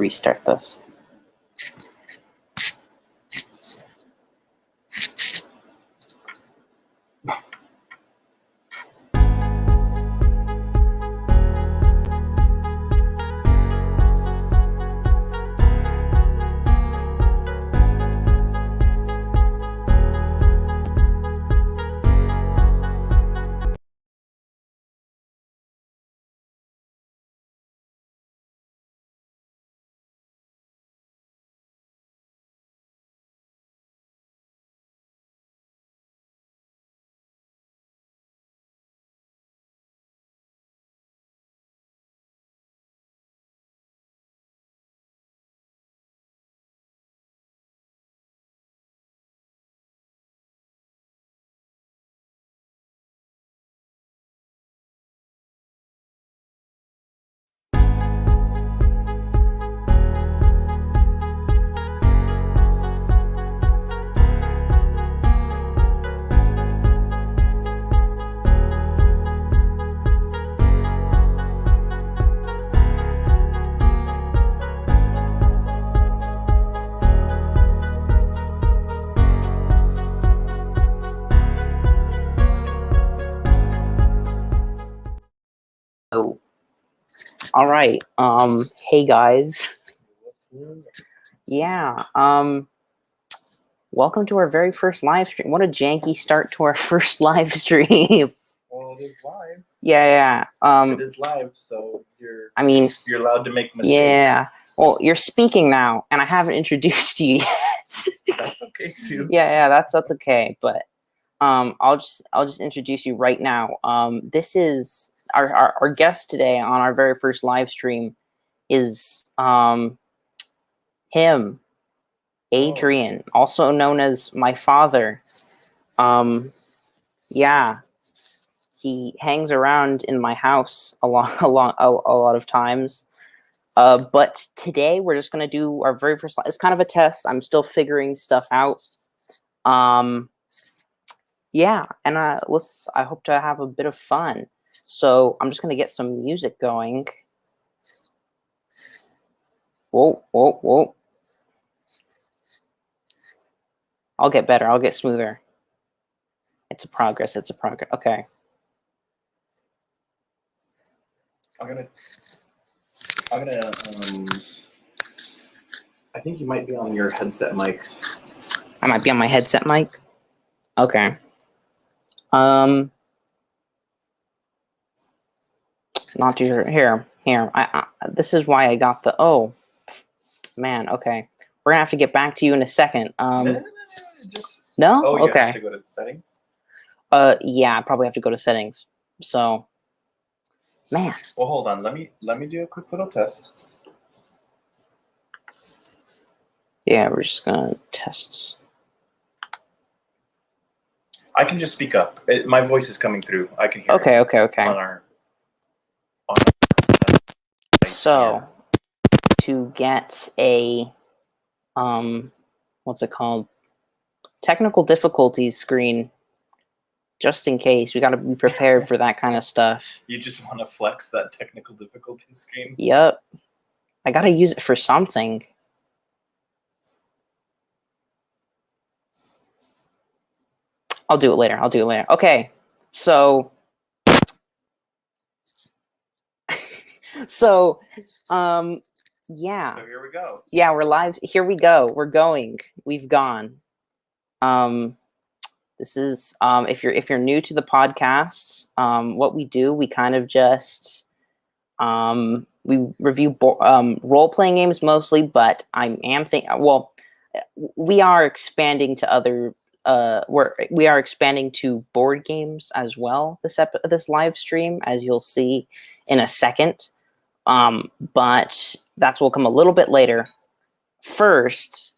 restart this. Oh, all right. Hey guys. Yeah. Welcome to our very first live stream. What a janky start to our first live stream. Well, it is live. Yeah. It is live, so you're allowed to make mistakes. Yeah. Well, you're speaking now, and I haven't introduced you yet. That's okay too. Yeah, that's okay. But I'll just introduce you right now. This is our guest today on our very first live stream is him, Adrian, also known as my father. Yeah, he hangs around in my house a lot of times. But today we're just gonna do our very first. It's kind of a test. I'm still figuring stuff out. Yeah, and I hope to have a bit of fun. So I'm just gonna get some music going. Whoa. I'll get better. I'll get smoother. It's a progress. Okay. I'm gonna. I think you might be on your headset mic. I might be on my headset mic. Okay. Not too sure. Here. This is why I got the. Oh, man. Okay. We're gonna have to get back to you in a second. No. No. You okay. have to go to settings. Yeah. I probably have to go to settings. So. Man. Well, hold on. Let me do a quick little test. Yeah, we're just gonna test. I can just speak up. My voice is coming through. I can hear. Okay. So, to get a what's it called? Technical difficulties screen. Just in case, we got to be prepared for that kind of stuff. You just want to flex that technical difficulty screen? Yep. I got to use it for something. I'll do it later. Okay. So, yeah. So here we go. Yeah, we're live. Here we go. We're going. We've gone. This is if you're new to the podcast, what we do, we kind of just we review role-playing games mostly, but we are expanding to other we are expanding to board games as well this live stream, as you'll see in a second. But that will come a little bit later. First,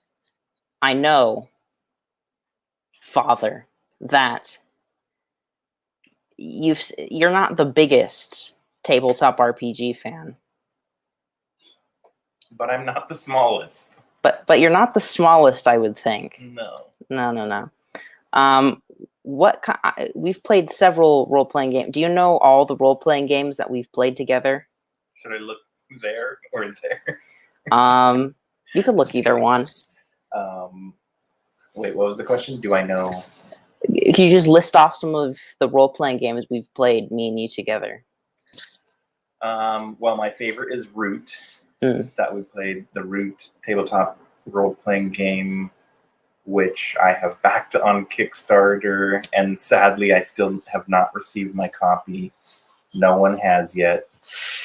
I know, Father, that you're not the biggest tabletop RPG fan. But I'm not the smallest. But you're not the smallest, I would think. No. We've played several role-playing games. Do you know all the role-playing games that we've played together? Should I look there or there? You could look either one. Wait, what was the question? Do I know? Can you just list off some of the role-playing games we've played, me and you together? Well, my favorite is Root. That we played, the Root tabletop role-playing game, which I have backed on Kickstarter, and sadly, I still have not received my copy. No one has yet.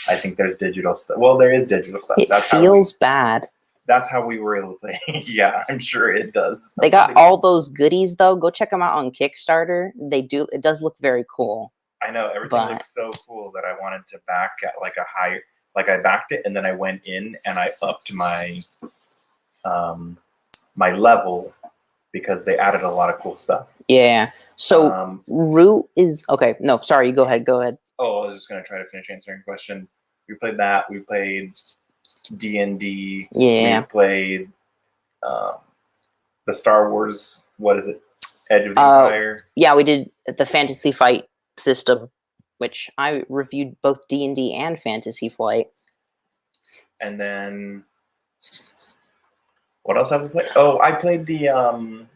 I think there's digital stuff. Well, there is digital stuff. It feels bad. That's how we were able to play. Yeah, I'm sure it does. They got all those goodies, though. Go check them out on Kickstarter. They do. It does look very cool. I know, everything looks so cool that I wanted to back at like a higher. Like I backed it, and then I went in and I upped my my level because they added a lot of cool stuff. Yeah. So Root is okay. No, sorry. Go ahead. Go ahead. Oh, I was just gonna try to finish answering the question. We played that. We played D&D. Yeah. We played the Star Wars. What is it? Edge of the Empire. Yeah, we did the Fantasy Flight system, which I reviewed both D&D and Fantasy Flight. And then what else have we played? Oh, I played the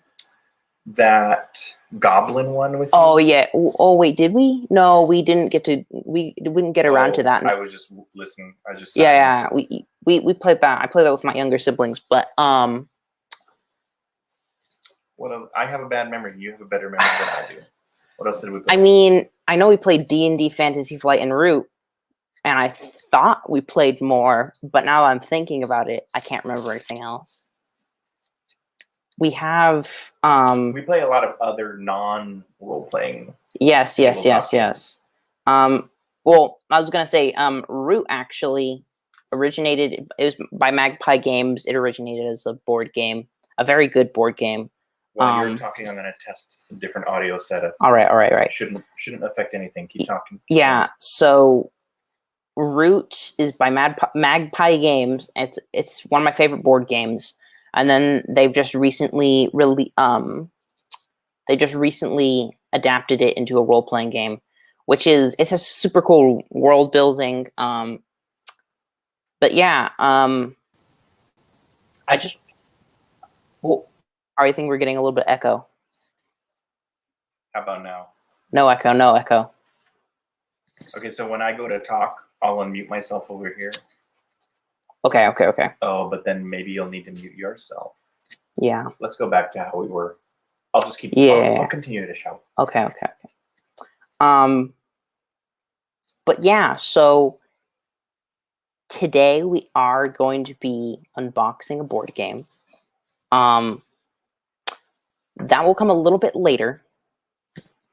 that Goblin one with you. Oh yeah. Oh wait, did we? No, we didn't get to. We didn't get around to that. I was just listening. I just yeah. We played that. I played that with my younger siblings, but What else? I have a bad memory. You have a better memory than I do. What else did we play? I mean, I know we played D&D, Fantasy Flight, and Root, and I thought we played more, but now I'm thinking about it, I can't remember anything else. We have we play a lot of other non-role-playing. Yes. Well, I was gonna say, Root actually originated. It was by Magpie Games. It originated as a board game, a very good board game. While you're talking, I'm gonna test a different audio setup. All right. Shouldn't affect anything. Keep talking. Yeah. So, Root is by Magpie Games. It's one of my favorite board games. And then they've just recently adapted it into a role-playing game, which is it's a super cool world building. But yeah, I just I think we're getting a little bit echo. How about now? No echo. Okay, so when I go to talk, I'll unmute myself over here. Okay. Oh, but then maybe you'll need to mute yourself. Yeah. Let's go back to how we were. I'll just keep. Yeah. I'll continue to shout. Okay. But yeah, so today we are going to be unboxing a board game. That will come a little bit later.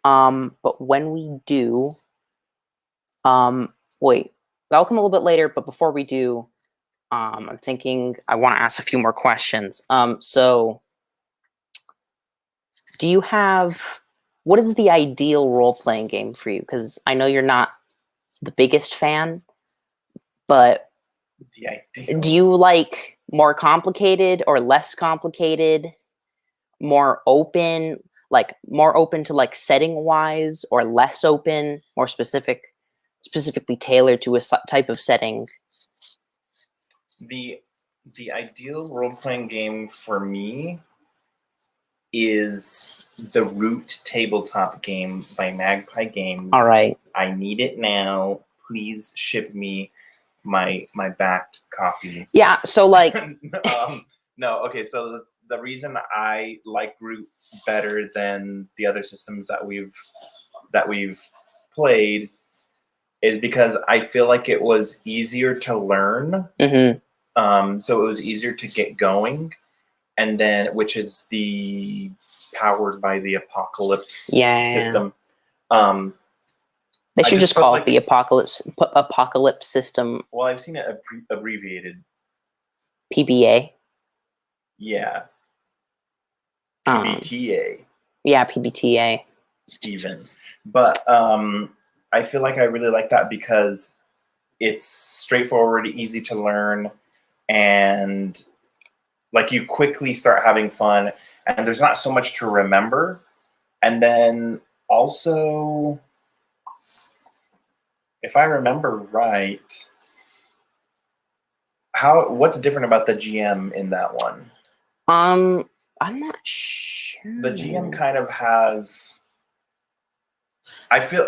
But when we do, wait, that'll come a little bit later. But before we do, I'm thinking I want to ask a few more questions. So do you have, what is the ideal role-playing game for you? Because I know you're not the biggest fan, but do you like more complicated or less complicated, more open, to like setting-wise, or less open, more specifically tailored to a type of setting? The ideal role-playing game for me is the Root tabletop game by Magpie Games. All right. I need it now. Please ship me my backed copy. Yeah, so like no, okay, so the reason I like Root better than the other systems that we've played is because I feel like it was easier to learn. Mm-hmm. So it was easier to get going, and then which is the powered by the Apocalypse system. They should just call it the Apocalypse system. Well, I've seen it abbreviated. PBA. Yeah. PBTA. Yeah, PBTA. Even. But I feel like I really like that because it's straightforward, easy to learn, and like you quickly start having fun, and there's not so much to remember. And then also, if I remember right, What's different about the GM in that one? I'm not sure. The GM kind of has. I feel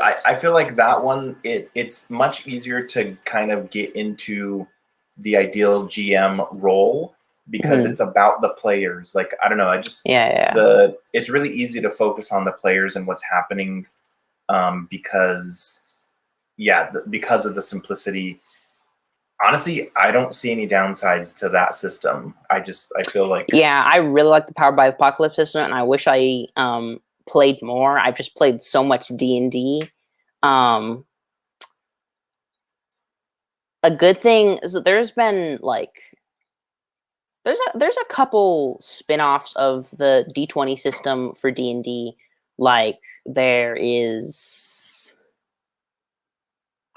like that one it's much easier to kind of get into the ideal GM role because it's about the players. Like I don't know, it's really easy to focus on the players and what's happening because because of the simplicity. Honestly, I don't see any downsides to that system. I feel like I really like the Powered by Apocalypse system, and I wish I played more. I've just played so much D&D. A good thing is that there's been like there's a couple spin-offs of the D20 system for D&D. Like there is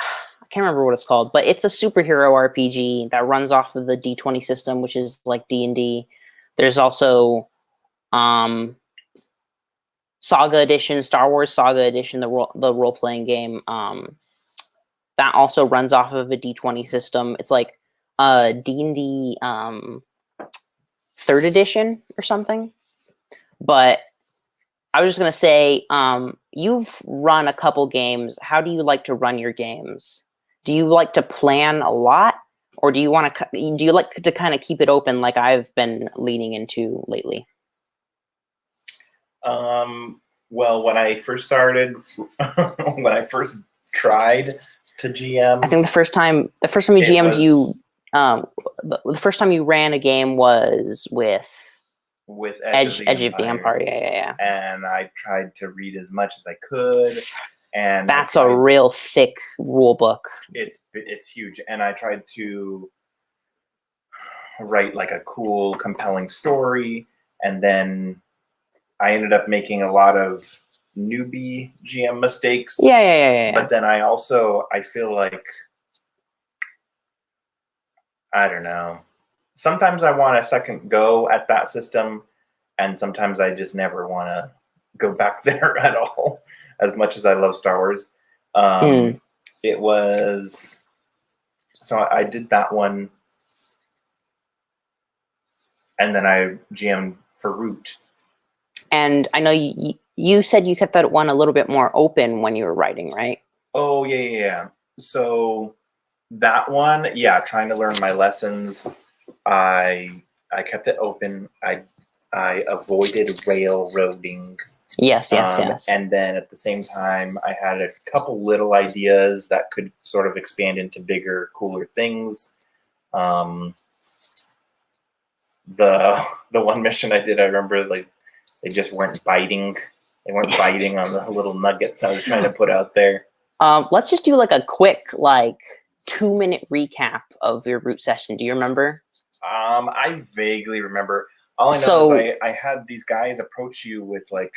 I can't remember what it's called, but it's a superhero RPG that runs off of the D20 system, which is like D&D. There's also Saga Edition, Star Wars Saga Edition, the role-playing game. That also runs off of a D20 system. It's like D&D 3rd edition or something. But I was just going to say, you've run a couple games. How do you like to run your games? Do you like to plan a lot? Or do you like to kind of keep it open like I've been leaning into lately? Well, when I first started, when I first tried to GM, I think the first time you GM'd, the first time you ran a game was with Edge of the Empire. Yeah. And I tried to read as much as I could, and that's a real thick rule book. It's huge, and I tried to write like a cool, compelling story, and then I ended up making a lot of newbie GM mistakes. Yeah. But then I feel like, I don't know. Sometimes I want a second go at that system, and sometimes I just never want to go back there at all, as much as I love Star Wars. It was... So I did that one, and then I GM'd for Root. And I know you said you kept that one a little bit more open when you were writing, right? Oh, yeah. So that one, trying to learn my lessons, I kept it open. I avoided railroading. Yes. And then at the same time, I had a couple little ideas that could sort of expand into bigger, cooler things. The one mission I did, I remember, like, they just weren't biting. They weren't biting on the little nuggets I was trying to put out there. Let's just do like a quick 2-minute recap of your Root session. Do you remember? I vaguely remember. All I know is I had these guys approach you with like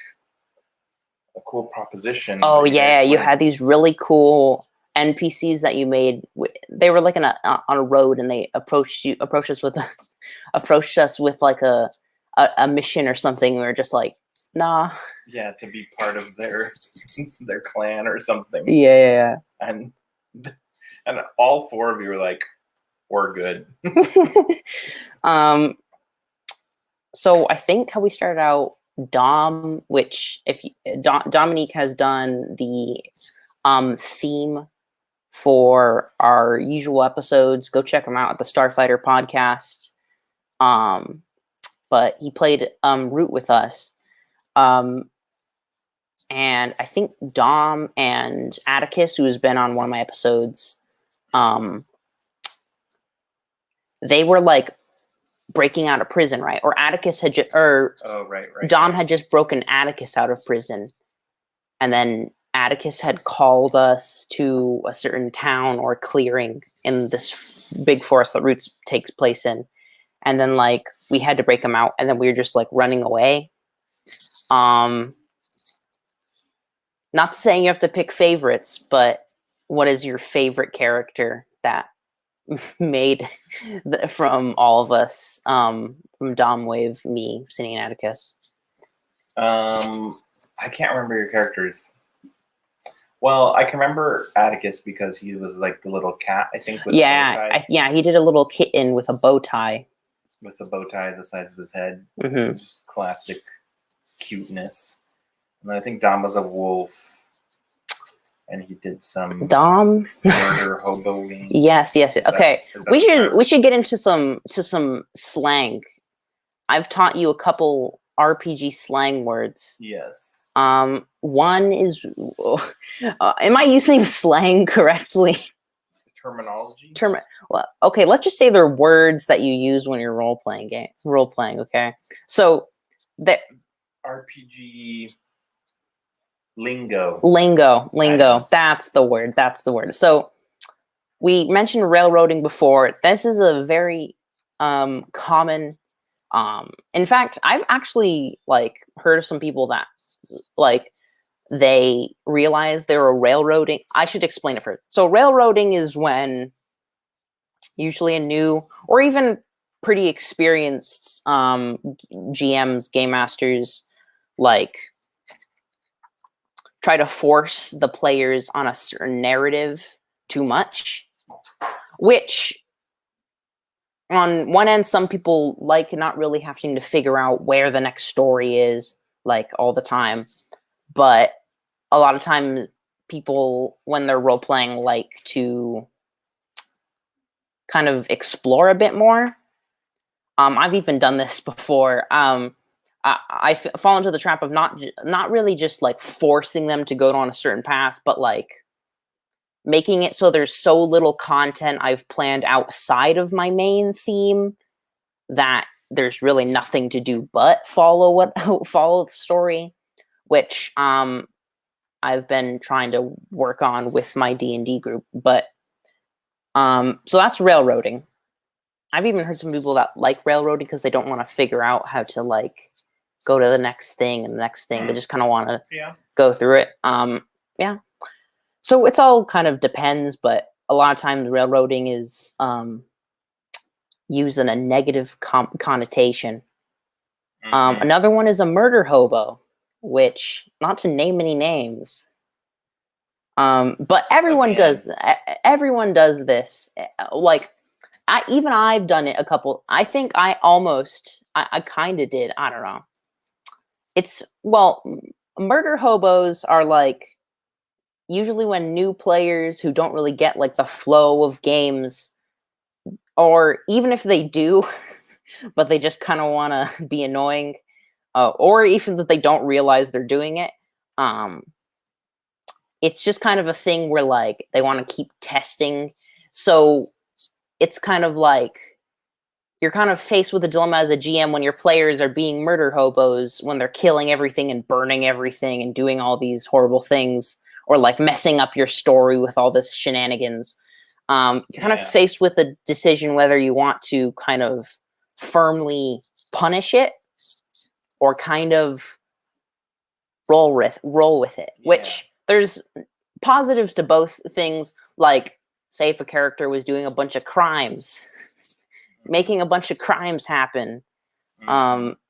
a cool proposition. Oh yeah, you had these really cool NPCs that you made. They were like on a road, and they approached us with like a mission or something. We were just like, nah. Yeah, to be part of their clan or something. Yeah. And all 4 of you were like, we're good. So I think how we started out, Dom, which Dominique has done the theme for our usual episodes. Go check them out at the Starfighter podcast. But he played Root with us. And I think Dom and Atticus, who has been on one of my episodes, they were like breaking out of prison, right? Or Atticus had right. Dom had just broken Atticus out of prison, and then Atticus had called us to a certain town or clearing in this big forest that Roots takes place in, and then like we had to break him out, and then we were just like running away. Not saying you have to pick favorites, but what is your favorite character that made from all of us, from Dom, Wave, me, Cindy, and Atticus? I can't remember your characters. Well, I can remember Atticus because he was like the little cat, I think, with the bow tie. Yeah, he did a little kitten with a bow tie. With a bow tie the size of his head. Mm-hmm. Just classic cuteness. And then I think Dom was a wolf. And he did some Dom murder hoboing. Yes. Okay. We should get into some slang. I've taught you a couple RPG slang words. Yes. One is am I using slang correctly? Terminology? Well, okay, let's just say they're words that you use when you're role playing, okay? So that RPG lingo. That's the word. So we mentioned railroading before. This is a very common in fact, I've actually heard of some people that they realize they were railroading. I should explain it first. So railroading is when usually a new or even pretty experienced GMs, game masters, try to force the players on a certain narrative too much, which on one end, some people like not really having to figure out where the next story is all the time. But a lot of times people, when they're role playing, like to kind of explore a bit more. I've even done this before. I fall into the trap of not really just forcing them to go on a certain path, but making it so there's so little content I've planned outside of my main theme that there's really nothing to do but follow the story, which I've been trying to work on with my D&D group. But so that's railroading. I've even heard some people that like railroading because they don't want to figure out how to go to the next thing and the next thing. They just kind of want to go through it. Yeah. So it's all kind of depends, but a lot of times railroading is used in a negative connotation. Another one is a murder hobo, which, not to name any names, but everyone does this. Even I've done it a couple. I think I kind of did. I don't know. Murder hobos are usually when new players who don't really get the flow of games, or even if they do, but they just kind of want to be annoying, or even that they don't realize they're doing it. It's just kind of a thing where they want to keep testing. So it's kind of you're kind of faced with a dilemma as a GM when your players are being murder hobos, when they're killing everything and burning everything and doing all these horrible things, or messing up your story with all this shenanigans. You're kind of faced with a decision whether you want to kind of firmly punish it or kind of roll with it. Which there's positives to both things. Say if a character was doing a bunch of crimes, making a bunch of crimes happen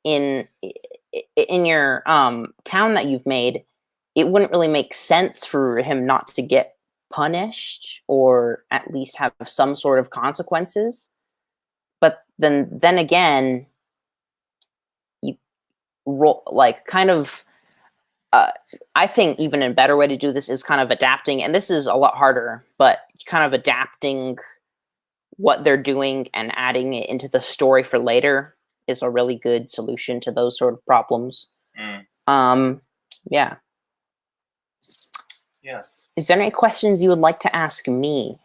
in your town that you've made, it wouldn't really make sense for him not to get punished or at least have some sort of consequences. But then again, you roll kind of. I think even a better way to do this is kind of adapting, and this is a lot harder, but kind of adapting what they're doing and adding it into the story for later is a really good solution to those sort of problems. Yeah. Yes. Is there any questions you would like to ask me?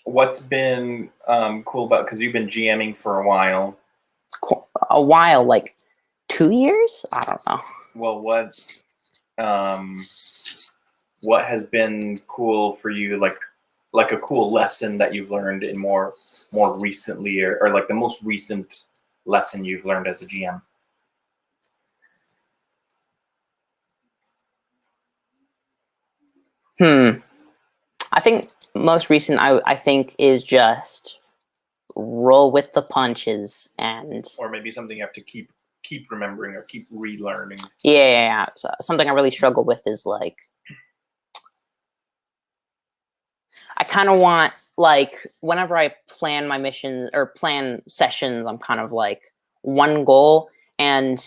What's been cool about, because you've been GMing for a while. A while, 2 years? I don't know. Well, what has been cool for you, like a cool lesson that you've learned in more recently, or the most recent lesson you've learned as a GM? I think most recent I think is just roll with the punches, and or maybe something you have to keep keep remembering or keep relearning. Yeah. So something I really struggle with is like, I kind of want, like, whenever I plan my missions or plan sessions, I'm kind of like one goal, and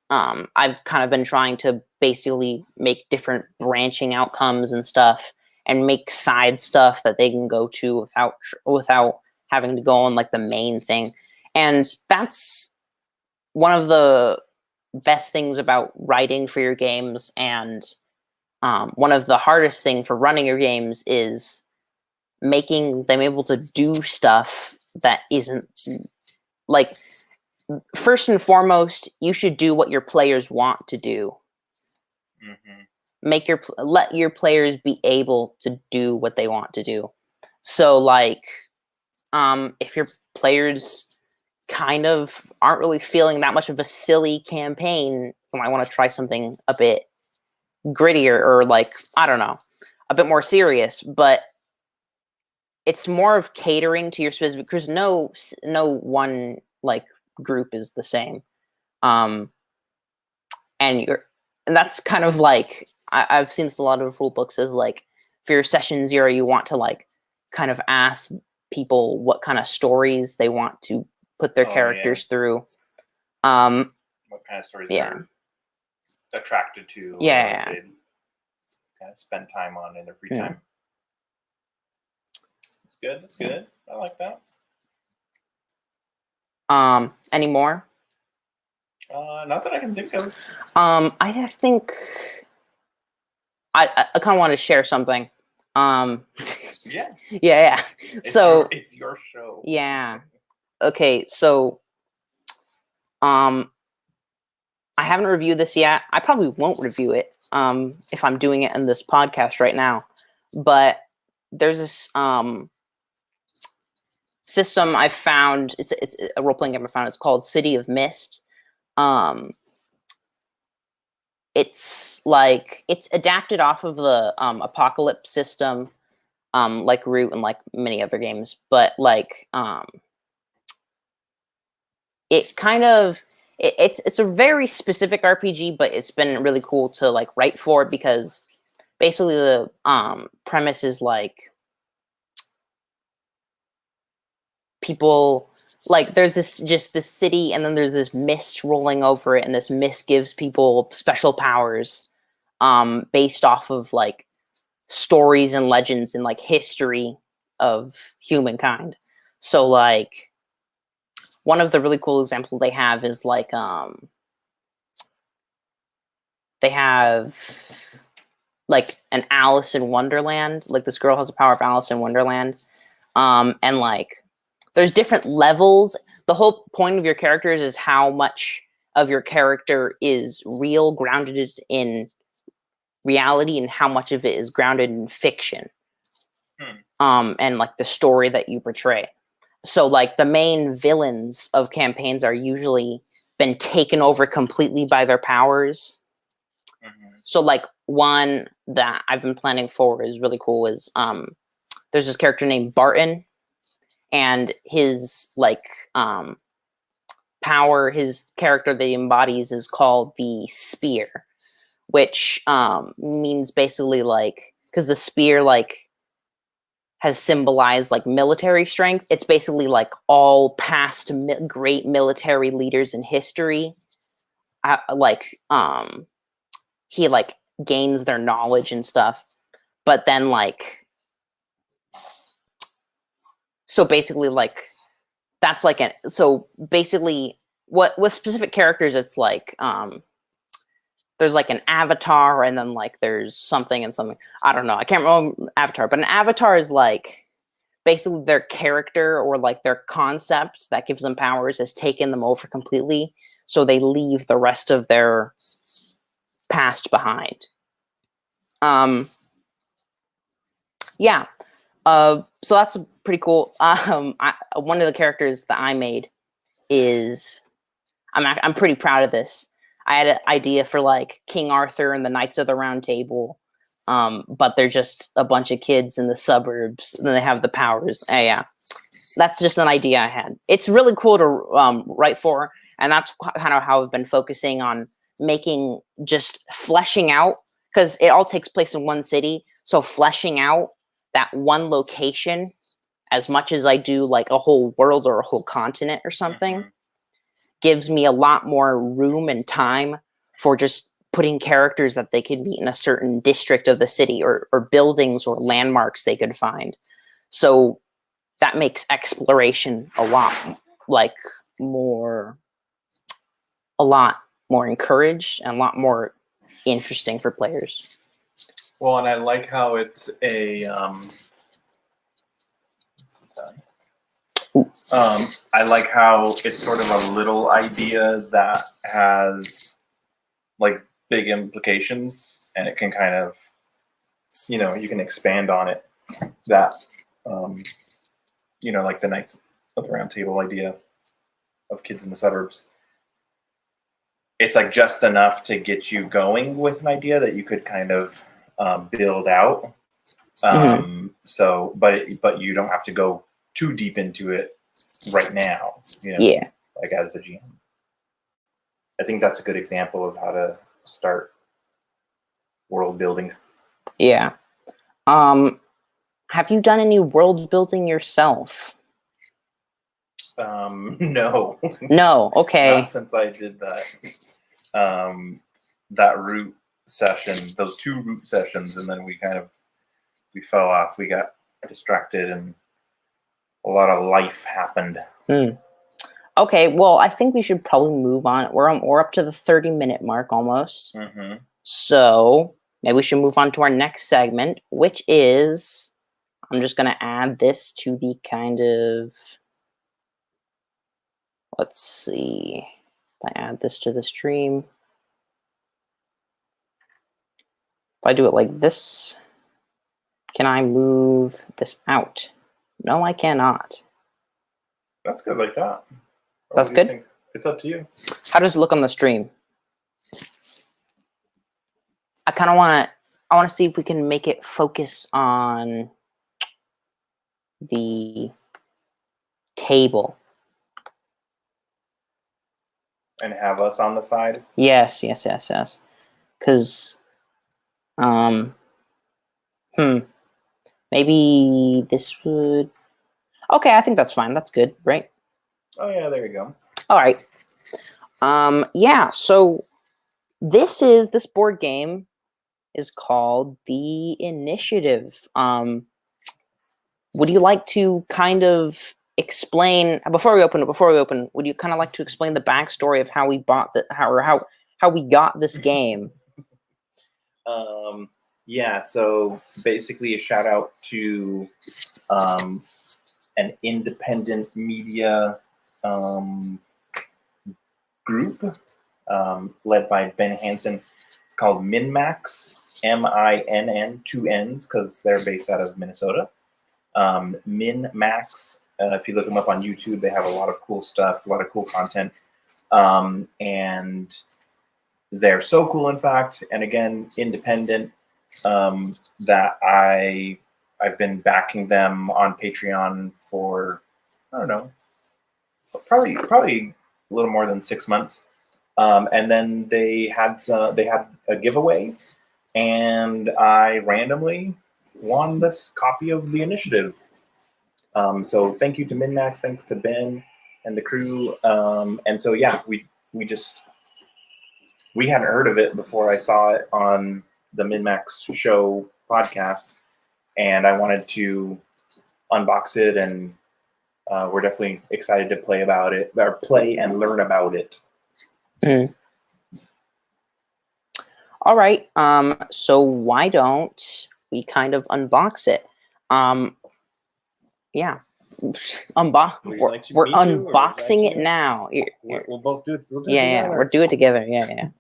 I've kind of been trying to basically make different branching outcomes and stuff, and make side stuff that they can go to without having to go on like the main thing. And that's one of the best things about writing for your games, and one of the hardest thing for running your games is making them able to do stuff that isn't like, first and foremost, you should do what your players want to do. Let your players be able to do what they want to do. So like, if your players kind of aren't really feeling that much of a silly campaign, you might want to try something a bit grittier, or like, I don't know, a bit more serious. But it's more of catering to your specific, because no one like group is the same. And that's kind of like, I've seen this a lot of rule books as like, for your session 0, you want to like kind of ask people what kind of stories they want to put their characters through. What kind of stories they're attracted to. Yeah. They kind of spend time on in their free time. That's good. I like that. Any more? Not that I can think of. I think I kind of want to share something. Yeah. Yeah. It's your show. Yeah. Okay, so I haven't reviewed this yet. I probably won't review it if I'm doing it in this podcast right now. But there's this system I found. It's a role-playing game I found. It's called City of Mist. It's adapted off of the Apocalypse system, like Root and like many other games. But like it kind of it's a very specific RPG, but it's been really cool to like write for, because basically the premise is like, people, like, there's this city, and then there's this mist rolling over it, and this mist gives people special powers based off of like stories and legends and like history of humankind. So like, one of the really cool examples they have is like, they have like an Alice in Wonderland. Like, this girl has the power of Alice in Wonderland. And like, there's different levels. The whole point of your characters is how much of your character is real, grounded in reality, and how much of it is grounded in fiction. And like the story that you portray. So like, the main villains of campaigns are usually been taken over completely by their powers. So like, one that I've been planning for is really cool is there's this character named Barton, and his like power, his character that he embodies is called the Spear, which means basically like, because the spear like has symbolized like military strength. It's basically like all past great military leaders in history. He like gains their knowledge and stuff, but then like, so basically like, that's like so basically what with specific characters, it's like there's like an avatar, and then like there's something and something. I don't know. I can't remember avatar, but an avatar is like basically their character, or like their concept that gives them powers has taken them over completely. So they leave the rest of their past behind. Yeah. So that's pretty cool. One of the characters that I made is, I'm pretty proud of this. I had an idea for like King Arthur and the Knights of the Round Table, but they're just a bunch of kids in the suburbs, and they have the powers. Yeah, that's just an idea I had. It's really cool to write for. And that's kind of how I've been focusing on making, just fleshing out, because it all takes place in one city. So fleshing out that one location as much as I do like a whole world or a whole continent or something gives me a lot more room and time for just putting characters that they could meet in a certain district of the city, or buildings or landmarks they could find. So that makes exploration a lot more encouraged and a lot more interesting for players. Well, and I like how it's a I like how it's sort of a little idea that has like big implications, and it can kind of, you know, you can expand on it. That you know, like the Knights of the Round Table idea of kids in the suburbs. It's like just enough to get you going with an idea that you could kind of build out. So, but you don't have to go too deep into it right now. You know, Yeah. like as the GM. I think that's a good example of how to start world building. Yeah. Have you done any world building yourself? No. No. Okay. Not since I did that. That root session, those 2 root sessions, and then we fell off. We got distracted, and a lot of life happened. Okay. Well, I think we should probably move on. We're up to the 30-minute mark almost. So maybe we should move on to our next segment, which is, I'm just going to add this to the kind of, let's see, if I add this to the stream. If I do it like this, can I move this out? No, I cannot. That's good like that. That's good? It's up to you. How does it look on the stream? I kind of want to see if we can make it focus on the table. And have us on the side? Yes. Because, maybe this would... Okay, I think that's fine. That's good, right? Oh, yeah, there you go. All right. Yeah, so this board game is called The Initiative. Would you like to kind of explain, before we open, would you kind of like to explain the backstory of how we bought how we got this game? Yeah, so basically a shout out to an independent media group led by Ben Hansen. It's called MinMax, MINN, 2 N's, because they're based out of Minnesota. MinMax, if you look them up on YouTube, they have a lot of cool stuff, a lot of cool content. And they're so cool, in fact, and again, independent, that I've been backing them on Patreon for, I don't know, probably a little more than 6 months. And then they had a giveaway, and I randomly won this copy of The Initiative. So thank you to MinMax, thanks to Ben and the crew. And so yeah, we hadn't heard of it before I saw it on the MinMax Show podcast, and I wanted to unbox it, and we're definitely excited to play and learn about it. All right. So why don't we kind of unbox it? Yeah. We're unboxing it now. We'll both do it. Yeah, we'll do it together. Yeah.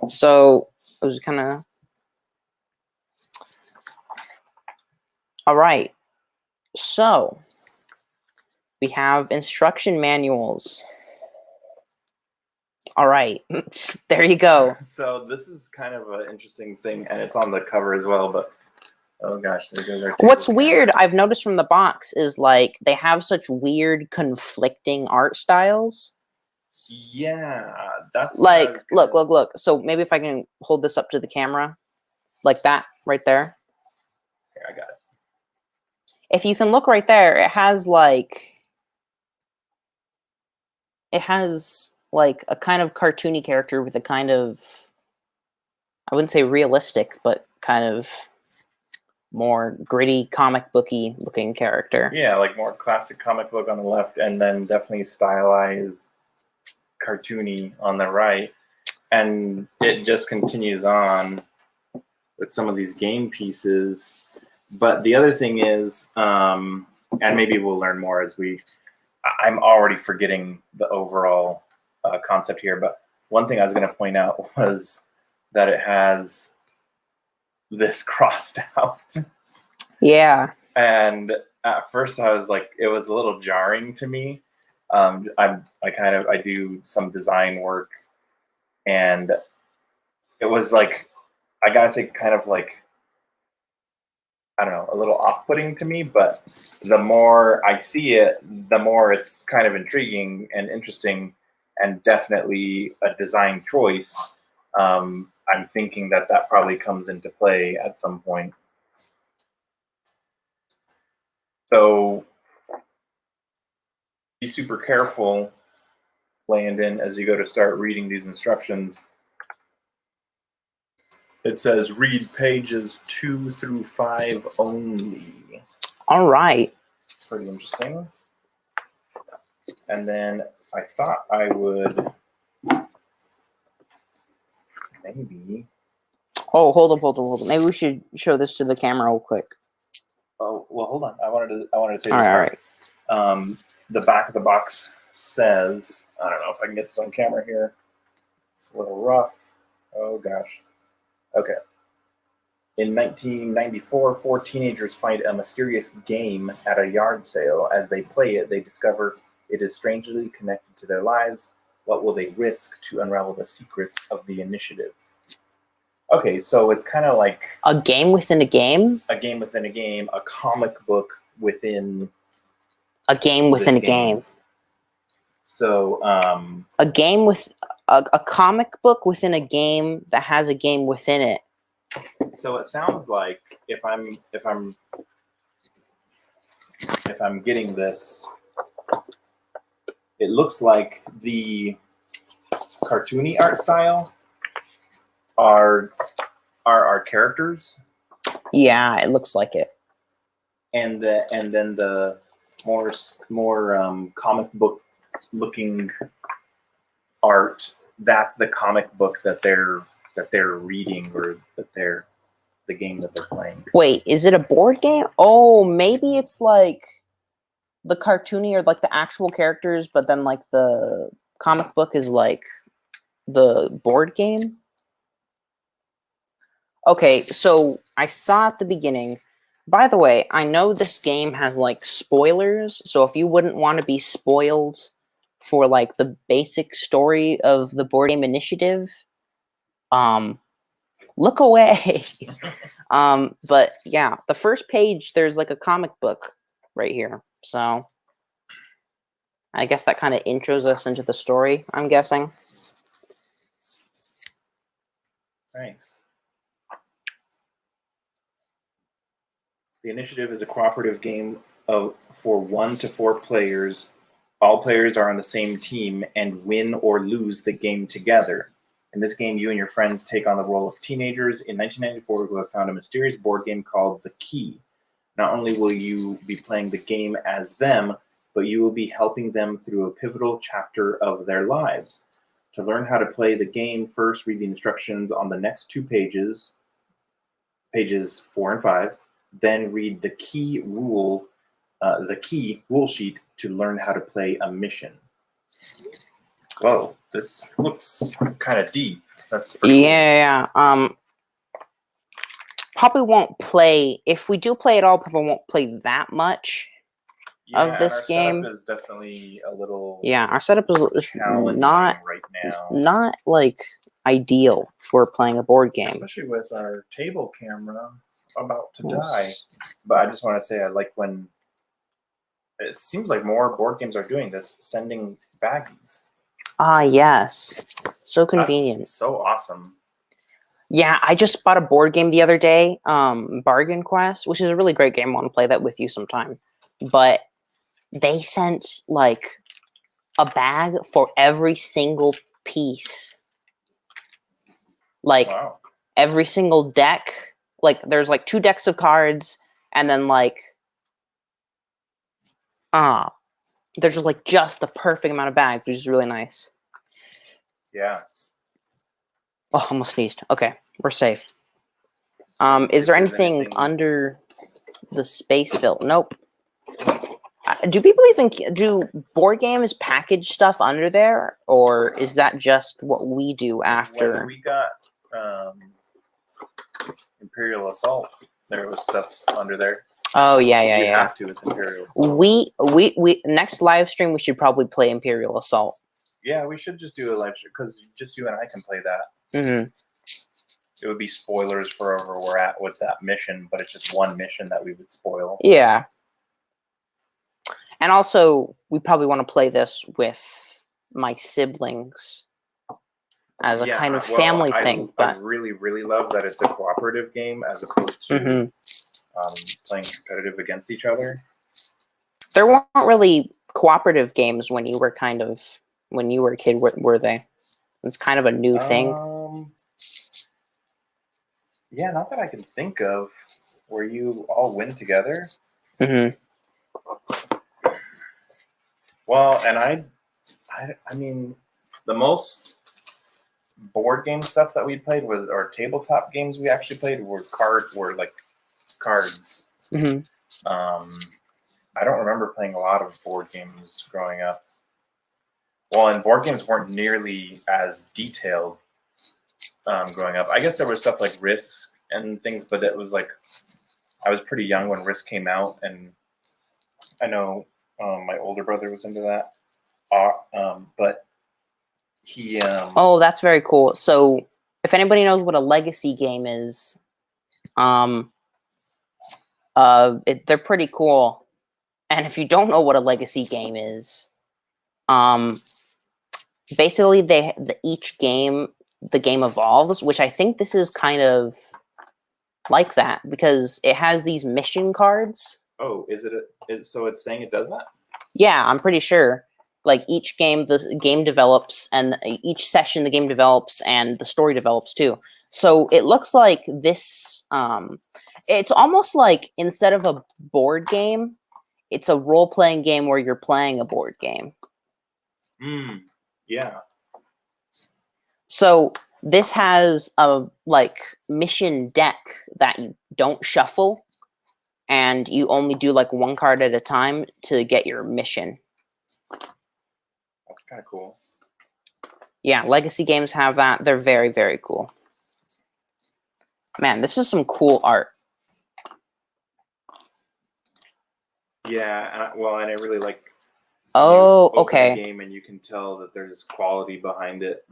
So it was kind of... All right. So we have instruction manuals. All right. There you go. So this is kind of an interesting thing, and it's on the cover as well, but oh gosh, there goes our What's weird, I've noticed from the box, is like they have such weird conflicting art styles. Yeah, that's what I Like, was gonna- look. So maybe if I can hold this up to the camera, like that, right there. Here, I got it. If you can look right there, it has like a kind of cartoony character with a kind of, I wouldn't say realistic, but kind of more gritty comic booky looking character. Yeah, like more classic comic book on the left, and then definitely stylized cartoony on the right. And it just continues on with some of these game pieces. But the other thing is, and maybe we'll learn more as I'm already forgetting the overall concept here, but one thing I was going to point out was that it has this crossed out. Yeah. And at first I was like, it was a little jarring to me. I do some design work, and it was like, I gotta say, kind of like, I don't know, a little off-putting to me, but the more I see it, the more it's kind of intriguing and interesting, and definitely a design choice. I'm thinking that probably comes into play at some point. So be super careful, Landon, as you go to start reading these instructions. It says read pages 2 through 5 only. All right. Pretty interesting. And then I thought I would maybe. Oh, hold up. Maybe we should show this to the camera real quick. Oh well, hold on. I wanted to say All this right. part. The back of the box says, I don't know if I can get this on camera here. It's a little rough. Oh gosh. Okay. In 1994, 4 teenagers find a mysterious game at a yard sale. As they play it, they discover it is strangely connected to their lives. What will they risk to unravel the secrets of the initiative? Okay, so it's kind of like A game within a game? a game within a game, a comic book within A game within a game. So, a game with a comic book within a game that has a game within it. so it sounds like if I'm getting this, it looks like the cartoony art style are our characters, Yeah, it looks like it. and then the more comic book looking art, that's the comic book that they're reading, or that they're the game that they're playing. Wait, is it a board game? Oh, maybe it's like the cartoony or like the actual characters, but then like the comic book is like the board game. Okay, so I saw at the beginning. By the way, I know this game has like spoilers, so if you wouldn't want to be spoiled for like the basic story of the board game initiative, look away. But yeah, the first page there's like a comic book right here. So I guess that kind of intros us into the story, I'm guessing. Thanks. The initiative is a cooperative game for 1 to 4 players. All players are on the same team and win or lose the game together. In this game, you and your friends take on the role of teenagers in 1994 who have found a mysterious board game called The Key. Not only will you be playing the game as them, but you will be helping them through a pivotal chapter of their lives. To learn how to play the game, first read the instructions on the next 2 pages, pages 4 and 5. Then read the key rule sheet to learn how to play a mission. Whoa, this looks kind of deep. That's pretty cool. Probably won't play. If we do play at all, probably won't play that much of this game. Setup is definitely a little. Yeah, our setup is not right now. Not like ideal for playing a board game, especially with our table camera about to die. But I just want to say, I like when it seems like more board games are doing this, sending baggies. Ah, yes. So convenient. That's so awesome. Yeah, I just bought a board game the other day, Bargain Quest, which is a really great game. I want to play that with you sometime. But they sent like a bag for every single piece. Like Wow. every single deck. Like there's like 2 decks of cards, and then like there's just the perfect amount of bags, which is really nice. Yeah. Oh, almost sneezed. Okay, we're safe. Is there anything under the space fill? Nope. Do people even do board games package stuff under there, or is that just what we do after? When we got Imperial Assault, there was stuff under there. Oh yeah. You have to with Imperial Assault. We next live stream we should probably play Imperial Assault. Yeah, we should just do a live stream because just you and I can play that. Mm-hmm. It would be spoilers for where we're at with that mission, but it's just one mission that we would spoil. Yeah. And also, we probably want to play this with my siblings as a kind of family thing. But I really, really love that it's a cooperative game as opposed to playing competitive against each other. There weren't really cooperative games when you were a kid, were they? It's kind of a new thing. Yeah, not that I can think of, where you all win together. Mm-hmm. Well, and I mean, the most board game stuff that we played or tabletop games we actually played were cards. Mm-hmm. I don't remember playing a lot of board games growing up. Well, and board games weren't nearly as detailed growing up. I guess there was stuff like Risk and things, but it was like I was pretty young when Risk came out, and I know my older brother was into that. But he. Oh, that's very cool. So, if anybody knows what a legacy game is, they're pretty cool. And if you don't know what a legacy game is, basically each game, the game evolves, which I think this is kind of like that because it has these mission cards. Oh, so it's saying it does that? Yeah, I'm pretty sure. Like each game, the game develops, and each session the game develops, and the story develops too. So it looks like this. It's almost like instead of a board game, it's a role-playing game where you're playing a board game. Yeah. So this has a mission deck that you don't shuffle, and you only do one card at a time to get your mission. That's kind of cool. Yeah, legacy games have that. They're very, very cool. Man, this is some cool art. Yeah, and I really like. Oh, okay. The game, and you can tell that there's quality behind it.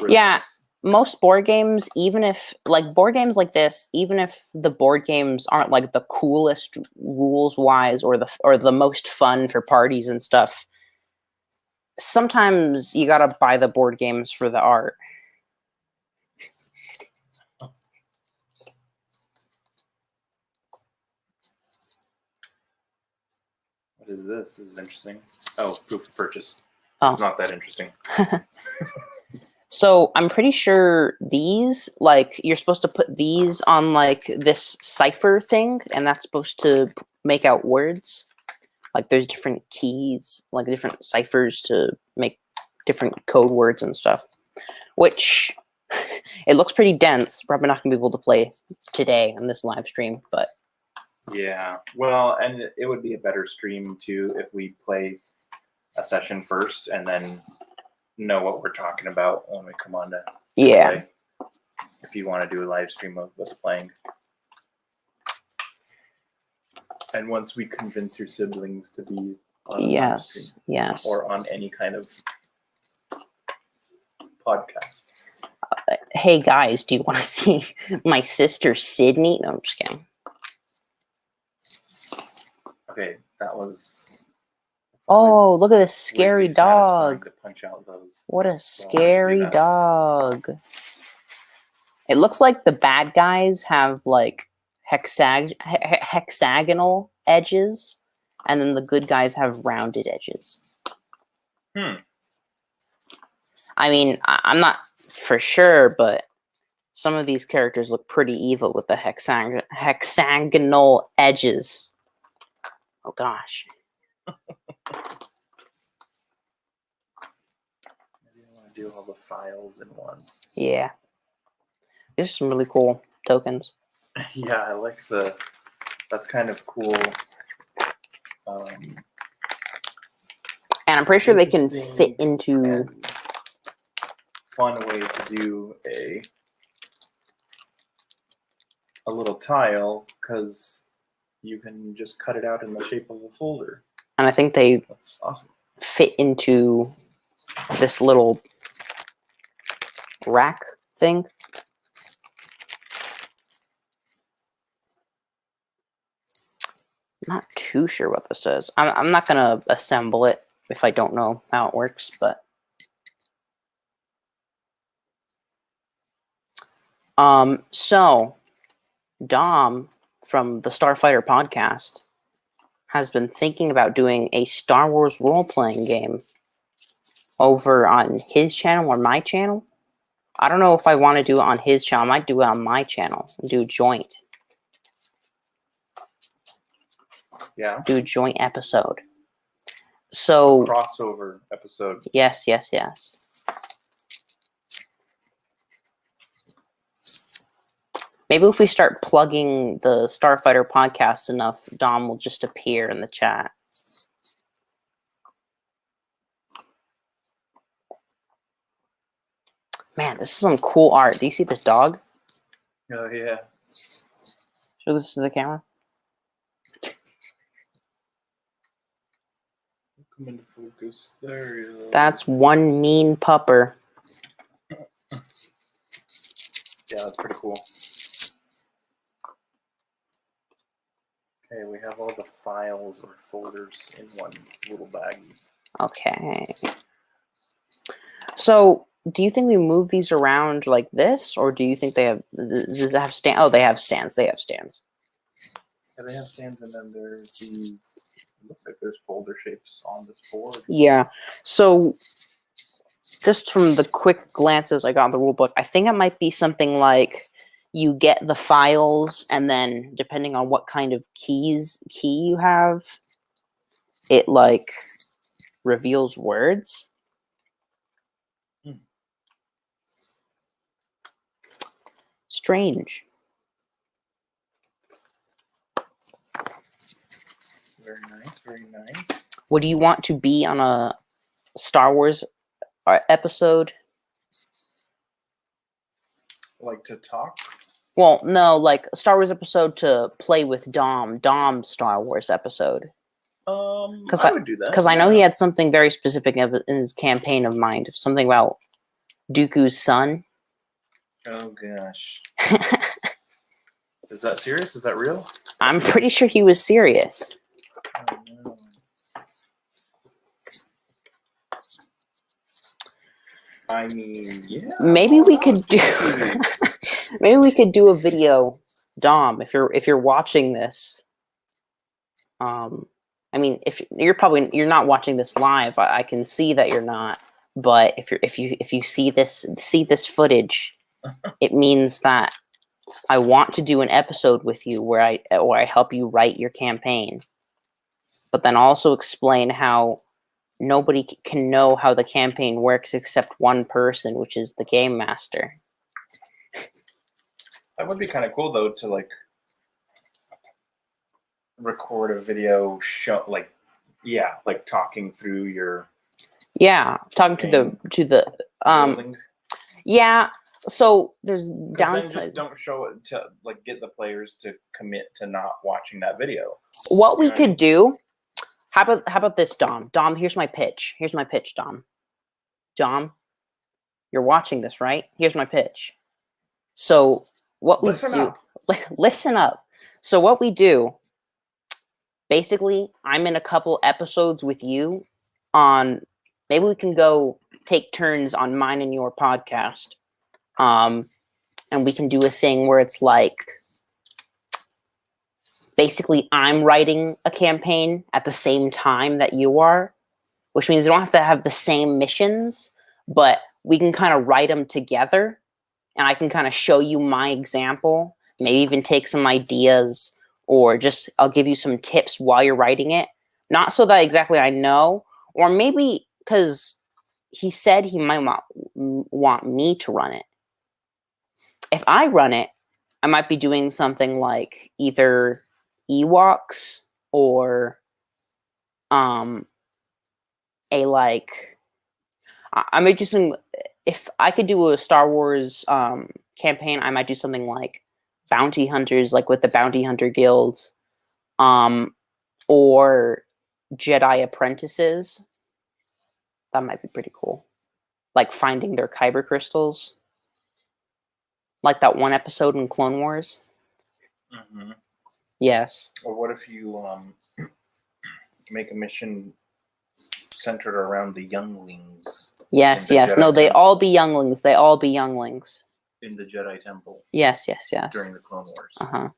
Really nice. Most board games, even if board games like this, even if the board games aren't the coolest rules wise or the most fun for parties and stuff, sometimes you gotta buy the board games for the art. What is this? This is interesting. Oh, proof of purchase. Oh. It's not that interesting. So I'm pretty sure these, you're supposed to put these on this cipher thing, and that's supposed to make out words. There's different keys, different ciphers to make different code words and stuff. Which it looks pretty dense. Probably not gonna be able to play today on this live stream, but yeah. Well, and it would be a better stream too if we play a session first and then know what we're talking about when we come on to play. If you want to do a live stream of us playing. And once we convince your siblings to be on a live stream, or on any kind of podcast. Hey guys, do you want to see my sister Sydney? No, I'm just kidding. Okay, that was. Oh, was look at this scary greatly satisfying dog. to punch out those. What a do scary that. dog. It looks like the bad guys have like hexagonal edges, and then the good guys have rounded edges. I mean, I'm not for sure, but some of these characters look pretty evil with the hexagonal edges. Oh gosh. Maybe I want to do all the files in one. Yeah. These are some really cool tokens. Yeah, I like the. That's kind of cool. And I'm pretty sure they can fit into. Fun way to do a little tile, because you can just cut it out in the shape of a folder. And I think they That's awesome. fit into this little rack thing. I'm not too sure what this is. I'm not going to assemble it if I don't know how it works, but... So, Dom from the Starfighter podcast has been thinking about doing a Star Wars role-playing game over on his channel or my channel. I don't know if I want to do it on his channel. I might do it on my channel and do a joint. Yeah. Do a joint episode. So... crossover episode. Yes, yes, yes. Maybe if we start plugging the Starfighter podcast enough, Dom will just appear in the chat. Man, this is some cool art. Do you see this dog? Oh, yeah. Show this to the camera. Come into focus. There you go. That's one mean pupper. Yeah, that's pretty cool. Okay, we have all the files or folders in one little baggie. Okay. So, do you think we move these around like this, or do you think they have? Does it have stand? Oh, they have stands. They have stands. Yeah, they have stands, and then there's these. It looks like there's folder shapes on this board. Yeah. So, just from the quick glances I got in the rule book, I think it might be something like you get the files, and then depending on what kind of key you have, it like reveals words. Strange. Very nice, very nice. Would you want to be on a Star Wars episode? Like to talk? Well, no, like a Star Wars episode to play with Dom. Dom's Star Wars episode. I would do that. Because I know he had something very specific in his campaign of mind. Something about Dooku's son. Oh, gosh. Is that serious? Is that real? I'm pretty sure he was serious. Oh, no. I mean, yeah. Maybe we could do. Maybe we could do a video, Dom. If you're watching this, I mean, if you're not watching this live, I can see that you're not. But if you see this footage, it means that I want to do an episode with you where I help you write your campaign, but then also explain how nobody can know how the campaign works except one person, which is the game master. That would be kind of cool, though, to like record a video show, like talking through your. Yeah, talking to the building. Yeah. So there's downside. Just don't show it to like get the players to commit to not watching that video. What we could do. How about this, Dom? Dom, here's my pitch. Here's my pitch, Dom. Dom, you're watching this, right? Here's my pitch. So what we do? Listen up. So what we do basically, I'm in a couple episodes with you on. Maybe we can go take turns on mine and your podcast. And we can do a thing where it's like basically I'm writing a campaign at the same time that you are, which means we don't have to have the same missions, but we can kind of write them together, and I can kind of show you my example, maybe even take some ideas, or just I'll give you some tips while you're writing it. Not so that exactly I know, or maybe because he said he might want me to run it. If I run it, I might be doing something like either Ewoks or a like I might do some. If I could do a Star Wars campaign, I might do something like bounty hunters, like with the bounty hunter guilds, or Jedi apprentices. That might be pretty cool. Like finding their kyber crystals, like that one episode in Clone Wars. Mm-hmm. Yes. Or what if you make a mission centered around the younglings? Yes, in the yes. Jedi No, they Temple. all be younglings. They all be younglings. In the Jedi Temple Yes, yes, yes. during the Clone Wars. Uh-huh.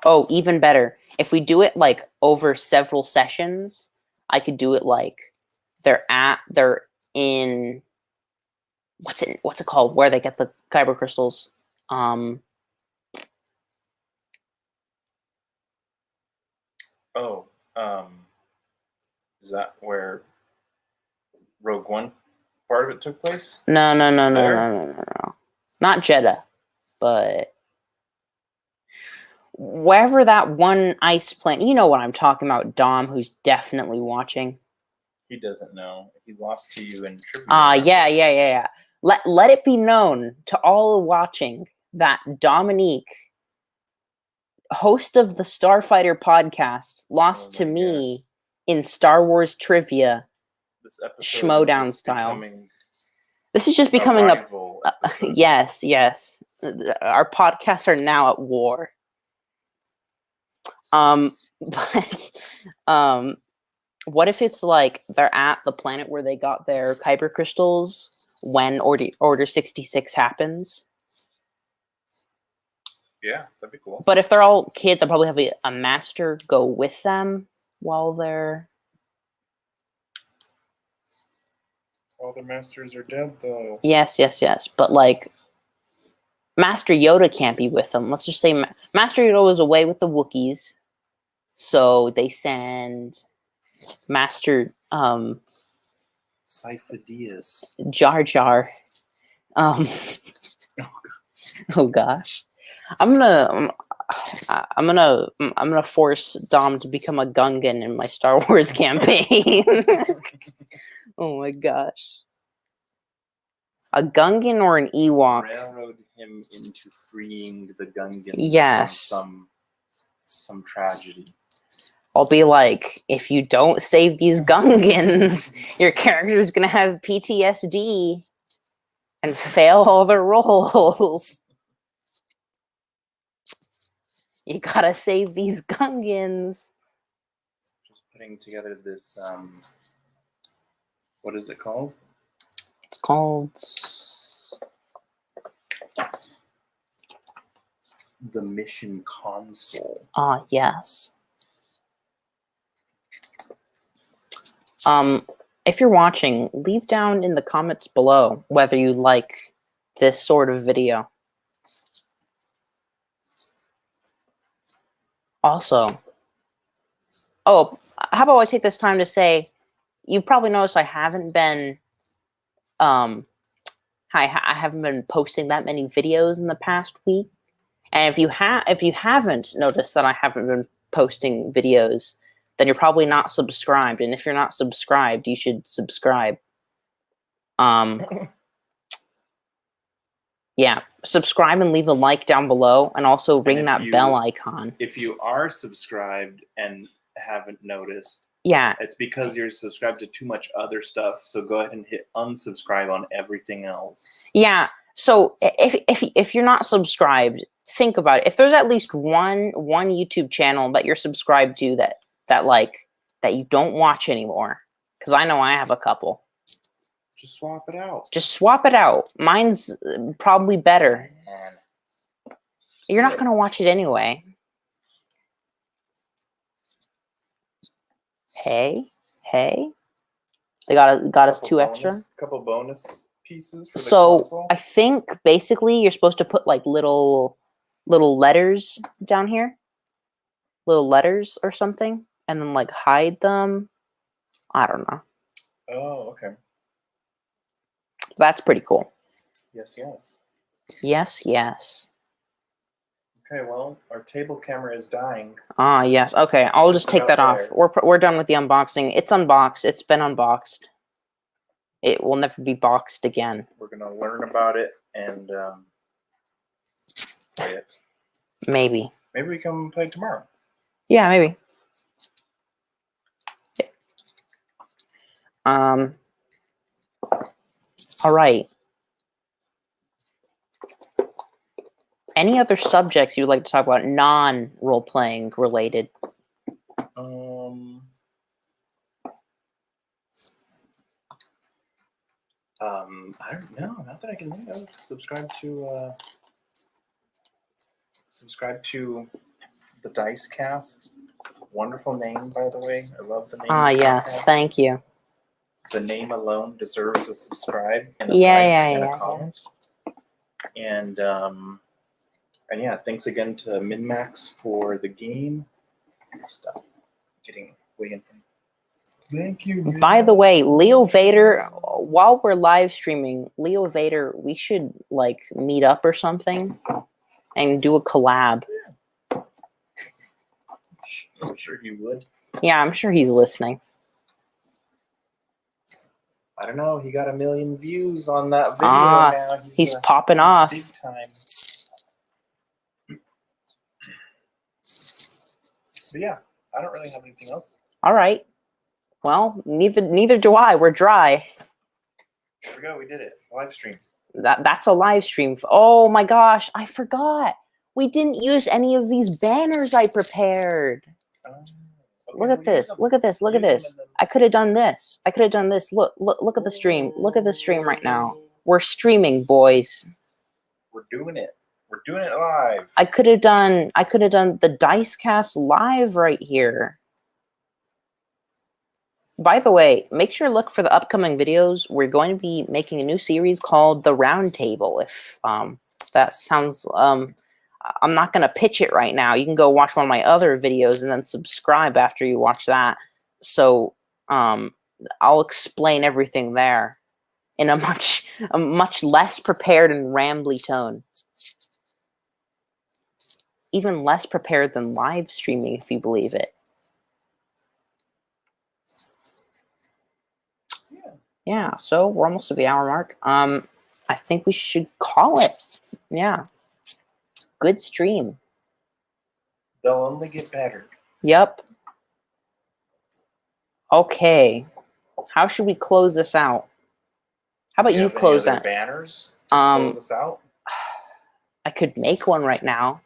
Oh, even better. If we do it like over several sessions, I could do it like they're in what's it called? Where they get the kyber crystals. Is that where Rogue One part of it took place? No. There? Not Jeddah, but wherever that one ice planet. You know what I'm talking about, Dom, who's definitely watching. He doesn't know. He lost to you in trivia. Yeah. Let it be known to all watching that Dominique, host of the Starfighter podcast, lost to me in Star Wars trivia, This episode Schmodown style. This is just becoming a yes. Our podcasts are now at war. But what if it's like they're at the planet where they got their kyber crystals when Order 66 happens? Yeah, that'd be cool. But if they're all kids, I'll probably have a master go with them while they're... All the masters are dead, though. Yes. But, like, Master Yoda can't be with them. Let's just say Master Yoda was away with the Wookiees. So they send Master Sifo-Dyas. Jar Jar. Oh gosh. I'm gonna force Dom to become a Gungan in my Star Wars campaign. Oh my gosh. A Gungan or an Ewok? Railroad him into freeing the Gungans Yes. from some tragedy. I'll be like, if you don't save these Gungans, your character is gonna have PTSD and fail all their rolls. You gotta save these Gungans. Just putting together this, what is it called? It's called... The Mission Console. Yes. If you're watching, leave down in the comments below whether you like this sort of video. Also, how about I take this time to say, you probably noticed I haven't been, I haven't been posting that many videos in the past week. And if you haven't noticed that I haven't been posting videos, then you're probably not subscribed. And if you're not subscribed, you should subscribe. Yeah, subscribe and leave a like down below, and also ring that bell icon. If you are subscribed and haven't noticed, yeah, it's because you're subscribed to too much other stuff. So go ahead and hit unsubscribe on everything else. Yeah. So if you're not subscribed, think about it. If there's at least one YouTube channel that you're subscribed to that you don't watch anymore, because I know I have a couple. Just swap it out. Just swap it out. Mine's probably better. Man. You're not gonna watch it anyway. Hey. They got us 2 extra. Couple bonus pieces for the So console. I think basically you're supposed to put like little letters down here, little letters or something, and then like hide them. I don't know. Oh, okay. That's pretty cool. Yes. Yes. Okay, well, our table camera is dying. Ah, yes. Okay, I'll just take that off. There. We're done with the unboxing. It's unboxed. It's been unboxed. It will never be boxed again. We're gonna learn about it and play it. Maybe. Maybe we can play it tomorrow. Yeah, maybe. All right. Any other subjects you would like to talk about, non-role-playing related? I don't know. Not that I can think of. Subscribe to the Dicecast. Wonderful name, by the way. I love the name. Ah, yes. Podcast. Thank you. The name alone deserves a subscribe and a Yeah. comment. And yeah, thanks again to MinMax for the game. Stop getting way in front. Thank you. By the way, Leo Vader, while we're live streaming, Leo Vader, we should like meet up or something and do a collab. I'm sure he would. Yeah, I'm sure he's listening. I don't know. He got 1 million views on that video now. He's popping off. Big time. But yeah, I don't really have anything else. All right. Well, neither do I. We're dry. There we go. We did it. Live stream. That's a live stream. Oh my gosh, I forgot. We didn't use any of these banners I prepared. Okay, Look at this. Look at this. Look at this. I could have done this. I could have done this. Look at the stream. Look at the stream right now. We're streaming, boys. We're doing it. We're doing it live. I could have done the Dicecast live right here. By the way, make sure to look for the upcoming videos. We're going to be making a new series called The Round Table. If that sounds I'm not going to pitch it right now. You can go watch one of my other videos and then subscribe after you watch that. So I'll explain everything there in a much less prepared and rambly tone. Even less prepared than live streaming, if you believe it. Yeah, so we're almost at the hour mark. I think we should call it. Yeah. Good stream. They'll only get better. Yep. Okay. How should we close this out? How about you close that? Banners? Close this out? I could make one right now.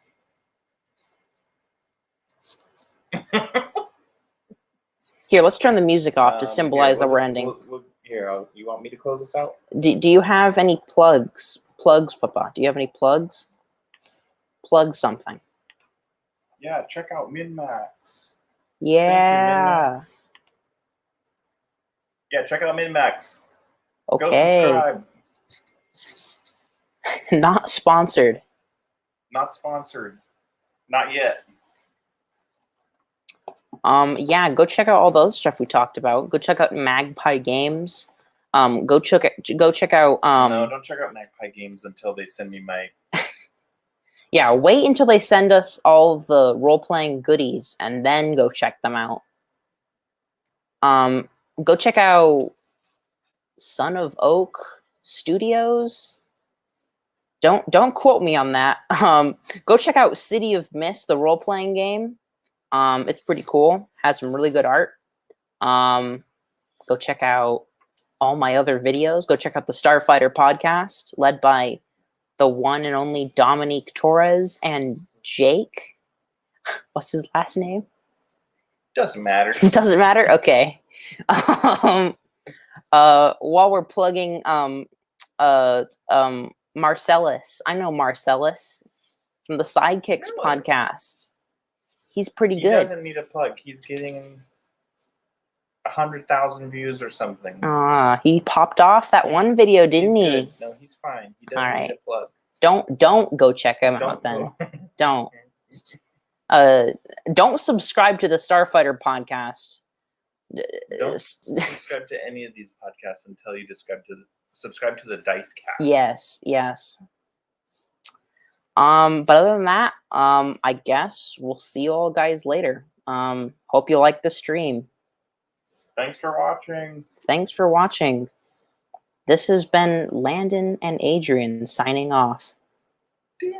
Here, let's turn the music off to symbolize that we're ending. Here, you want me to close this out? Do you have any plugs? Plugs, Papa. Do you have any plugs? Plug something. Yeah, check out MinMax. Yeah. MinMax. Yeah, check out MinMax. Okay. Go subscribe. Not sponsored. Not sponsored. Not yet. Yeah, go check out all the other stuff we talked about. Go check out Magpie Games. Go check out. No, don't check out Magpie Games until they send me my. Yeah, wait until they send us all the role-playing goodies, and then go check them out. Go check out Son of Oak Studios. Don't quote me on that. Go check out City of Mist, the role-playing game. It's pretty cool. Has some really good art. Go check out all my other videos. Go check out the Starfighter podcast, led by the one and only Dominique Torres and Jake. What's his last name? Doesn't matter. Doesn't matter? Okay. While we're plugging Marcellus. I know Marcellus from the Sidekicks Really? podcast. He's pretty He good. doesn't need a plug. He's getting 100,000 views or something. He popped off that one video, didn't he? Good. No, he's fine. He doesn't need a plug. Don't go check him out then. Don't. Don't subscribe to the Starfighter podcast. Don't subscribe to any of these podcasts until you subscribe to the Dicecast. Yes. But other than that, I guess we'll see you all guys later. Hope you like the stream. Thanks for watching. This has been Landon and Adrian signing off. Yeah.